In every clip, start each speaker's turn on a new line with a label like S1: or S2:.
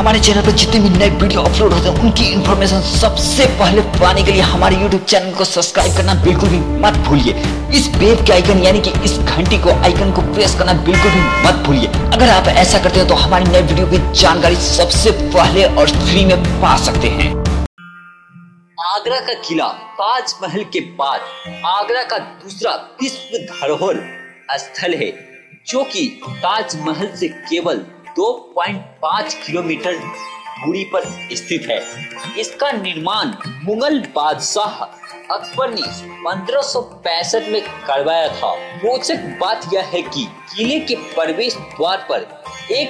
S1: हमारे चैनल पर जितने भी नए वीडियो अपलोड होते हैं उनकी इन्फॉर्मेशन सबसे पहले पाने के लिए हमारे यूट्यूब चैनल को सब्सक्राइब करना बिल्कुल भी मत भूलिए। इस बेल के आइकन यानी कि इस घंटी को आइकन को प्रेस करना बिल्कुल भी मत भूलिए। अगर आप ऐसा करते हैं तो हमारी नए वीडियो की जानकारी सबसे पहले और फ्री में पा सकते हैं।
S2: आगरा का किला ताजमहल के बाद आगरा का दूसरा विश्व धरोहर स्थल है, जो कि ताजमहल से केवल 2.5 किलोमीटर दूरी पर स्थित है। इसका निर्माण मुगल बादशाह अकबर ने 1565 में करवाया था। रोचक बात यह है कि किले के प्रवेश द्वार पर एक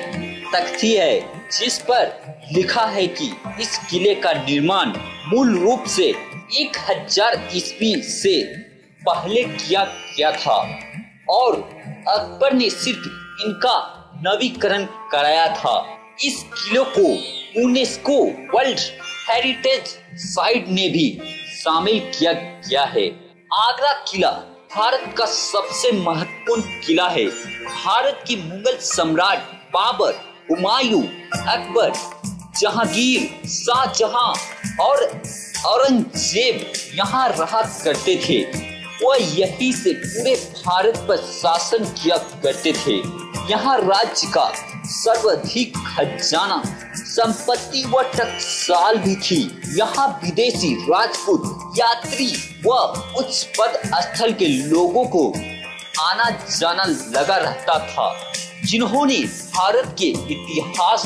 S2: तख्ती है, जिस पर लिखा है कि इस किले का निर्माण मूल रूप से 1000 ईस्वी से पहले किया गया था और अकबर ने सिर्फ इनका नवीकरण कराया था। इस किले को यूनेस्को वर्ल्ड हेरिटेज साइट ने भी शामिल किया गया है। आगरा किला भारत का सबसे महत्वपूर्ण किला है। भारत की मुगल सम्राट बाबर, हुमायूं, अकबर, जहांगीर, शाहजहां और औरंगजेब यहाँ रहा करते थे। वह यहीं से पूरे भारत पर शासन किया करते थे। यहाँ राज्य का सर्वाधिक खजाना संपत्ति व टकसाल भी थी। यहाँ विदेशी राजपूत यात्री व उच्च पद स्थल के लोगों को आना जाना लगा रहता था, जिन्होंने भारत के इतिहास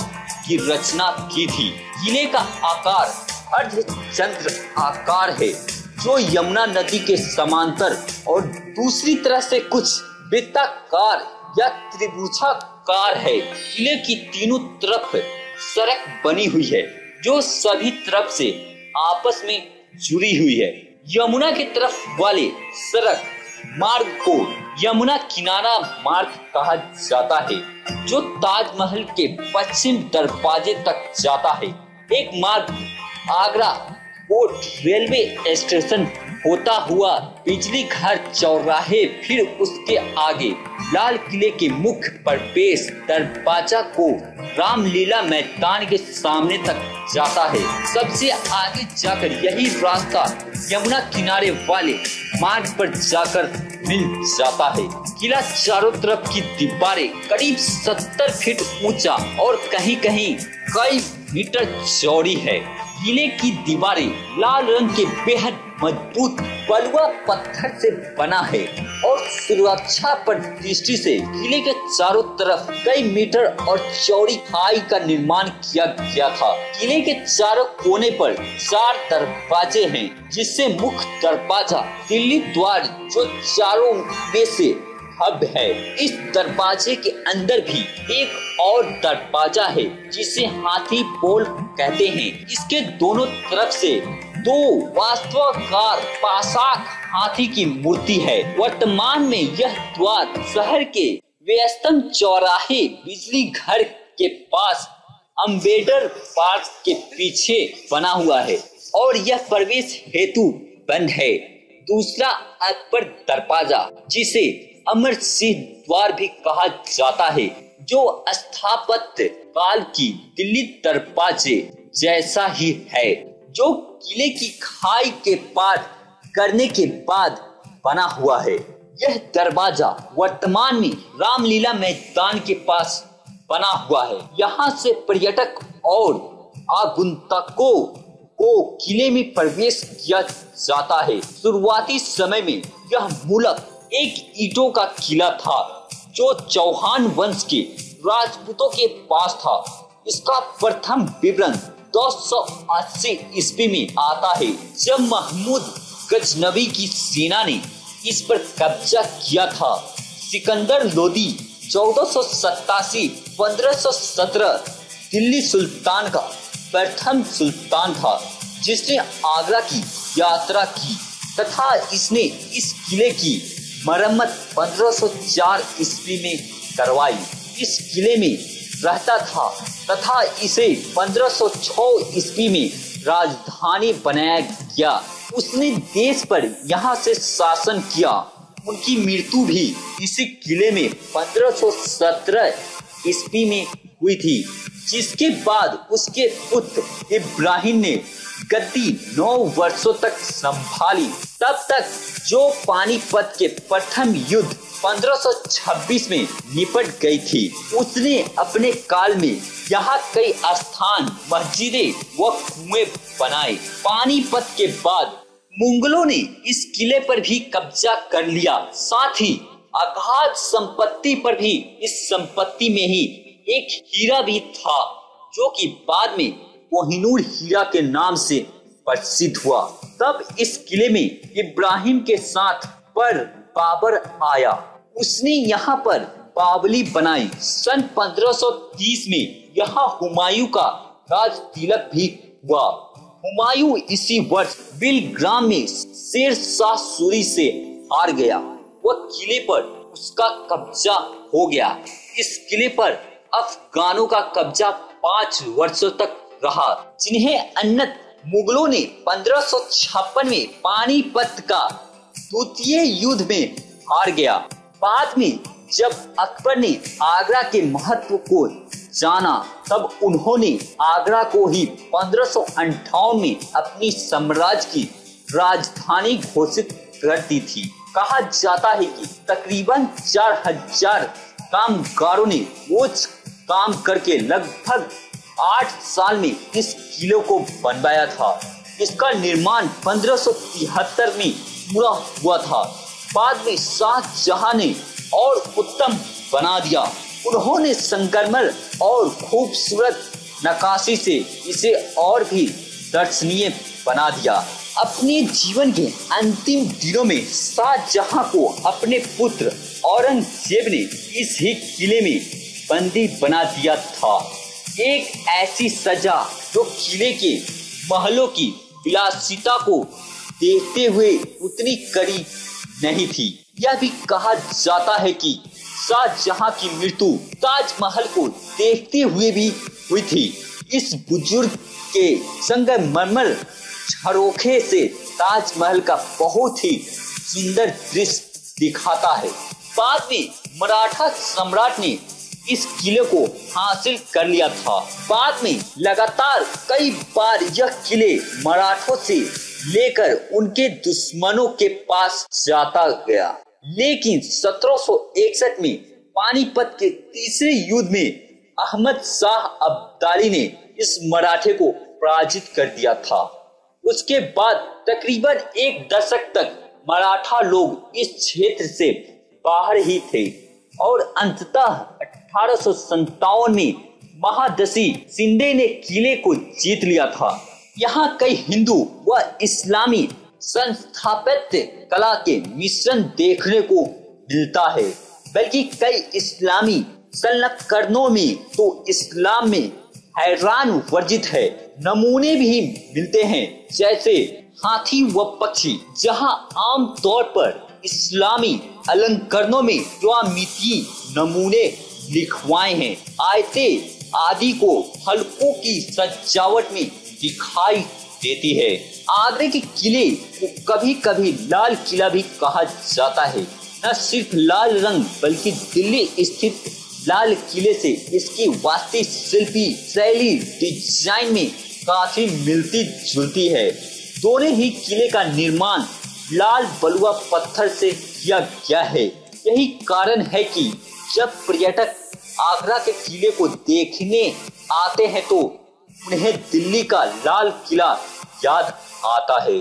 S2: की रचना की थी। किले का आकार अर्धचंद्र आकार है, जो यमुना नदी के समांतर और दूसरी तरह से कुछ वृत्ताकार या त्रिभुजाकार है। किले की तीनों तरफ सड़क बनी हुई है, जो सभी तरफ से आपस में जुड़ी हुई है। यमुना की तरफ वाले सड़क मार्ग को यमुना किनारा मार्ग कहा जाता है, जो ताजमहल के पश्चिम दरवाजे तक जाता है। एक मार्ग आगरा कोट रेलवे स्टेशन होता हुआ बिजली घर चौराहे, फिर उसके आगे लाल किले के मुख्य प्रवेश दरवाजा को रामलीला मैदान के सामने तक जाता है। सबसे आगे जाकर यही रास्ता यमुना किनारे वाले मार्ग पर जाकर मिल जाता है। किला चारों तरफ की दीवारें करीब 70 फीट ऊंचा और कहीं कहीं कई मीटर चौड़ी है। किले की दीवारें लाल रंग के बेहद मजबूत बलुआ पत्थर से बना है और सुरक्षा पर दृष्टि से किले के चारों तरफ कई मीटर और चौड़ी खाई का निर्माण किया गया था। किले के चारों कोने पर 4 दरवाजे हैं, जिससे मुख्य दरवाजा दिल्ली द्वार जो चारों में से हब है। इस दरवाजे के अंदर भी एक और दरवाजा है, जिसे हाथी पोल कहते हैं। इसके दोनों तरफ से 2 वास्तवाकार पाशाक हाथी की मूर्ति है। वर्तमान में यह द्वार शहर के व्यस्तम चौराहे बिजली घर के पास अम्बेडकर पार्क के पीछे बना हुआ है और यह प्रवेश हेतु बंद है। दूसरा अकबर दरवाजा, जिसे अमर सिंह द्वार भी कहा जाता है, जो स्थापत्य काल की दिल्ली दरवाजे जैसा ही है, जो किले की खाई के पार करने के बाद बना हुआ है। यह दरवाजा वर्तमान में रामलीला मैदान के पास बना हुआ है। यहाँ से पर्यटक और आगंतुकों को किले में प्रवेश किया जाता है। शुरुआती समय में यह मूलतः एक ईंटों का किला था, जो चौहान वंश के राजपूतों के पास था। इसका प्रथम विवरण 280 ईस्वी में आता है, जब महमूद गजनवी की सेना ने इस पर कब्जा किया था। सिकंदर लोदी 1487-1517 दिल्ली सुल्तान का प्रथम सुल्तान था, जिसने आगरा की यात्रा की तथा इसने इस किले की मरम्मत 1504 ईस्वी में करवाई। इस किले में रहता था तथा इसे 1506 ईस्वी में राजधानी बनाया गया। उसने देश पर यहाँ से शासन किया। उनकी मृत्यु भी इसी किले में 1517 ईस्वी में हुई थी। जिसके बाद उसके पुत्र इब्राहिम ने गद्दी 9 वर्षों तक संभाली। तब तक जो पानीपत के प्रथम युद्ध 1526 में निपट गई थी, उसने अपने काल में यहाँ कई स्थान, मस्जिदें व कुएं बनाए। पानीपत के बाद मुगलों ने इस किले पर भी कब्जा कर लिया। साथ ही अगाध संपत्ति पर भी इस संपत्ति में ही एक हीरा भी था, जो कि बाद में कोहिनूर हीरा के नाम से प्रसिद्ध हुआ। तब इस किले में इब्राहिम के साथ पर बाबर आया। उसने यहाँ पर बावली बनाई। सन 1530 में यहाँ हुमायूं का राज तिलक भी हुआ। हुमायूं इसी वर्ष बिलग्राम में शेर शाह सूरी से हार गया। वह किले पर उसका कब्जा हो गया। इस किले पर अफगानों का कब्जा 5 वर्षों तक रहा, जिन्हें अन्नत मुगलों ने 1556 में पानीपत का द्वितीय युद्ध में हार गया। बाद में जब अकबर ने आगरा के महत्व को जाना, तब उन्होंने आगरा को ही 1558 में अपनी साम्राज्य की राजधानी घोषित कर दी थी। कहा जाता है कि तकरीबन 4000 कामगारों ने रोज काम करके लगभग 8 साल में इस किले को बनवाया था। इसका निर्माण 1573 में पूरा हुआ था। बाद में शाहजहां ने और उत्तम बना दिया। उन्होंने संगमरमर और खूबसूरत नक्काशी से इसे और भी दर्शनीय बना दिया। अपने जीवन के अंतिम दिनों में शाहजहां को अपने पुत्र औरंगजेब ने इस ही किले में बंदी बना दिया था। एक ऐसी सजा जो किले के महलों की विलासिता को देखते हुए उतनी कड़ी नहीं थी। यह भी कहा जाता है कि शाहजहां की मृत्यु ताजमहल को देखते हुए भी हुई थी। इस बुजुर्ग के संगमरमर झरोखे से ताजमहल का बहुत ही सुंदर दृश्य दिखाता है। बाद में मराठा सम्राट ने इस किले को हासिल कर लिया था। बाद में लगातार कई बार यह किले मराठों से लेकर उनके दुश्मनों के पास जाता गया, लेकिन 1761 में पानीपत के तीसरे युद्ध में अहमद शाह अब्दाली ने इस मराठे को पराजित कर दिया था। उसके बाद तकरीबन 1 दशक तक मराठा लोग इस क्षेत्र से बाहर ही थे और अंततः 1857 में महादजी शिंदे ने किले को जीत लिया था। यहाँ कई हिंदू व इस्लामी स्थापत्य कला के मिश्रण देखने को मिलता है, बल्कि कई इस्लामी संलग्नों में तो इस्लाम में हैरान वर्जित है नमूने भी मिलते हैं, जैसे हाथी व पक्षी, जहां आम तौर पर इस्लामी अलंकरणों में ज्यामितीय नमूने लिखवाए हैं। आयतें आदि को हल्कों की सजावट में दिखाई देती है। आगरे के किले को कभी कभी लाल किला भी कहा जाता है। न सिर्फ लाल रंग बल्कि दिल्ली स्थित लाल किले से इसकी वास्तुशिल्पी शैली डिजाइन में काफी मिलती जुलती है। दोनों ही किले का निर्माण लाल बलुआ पत्थर से किया गया है। यही कारण है कि जब पर्यटक आगरा के किले को देखने आते हैं तो उन्हें दिल्ली का लाल किला याद आता है।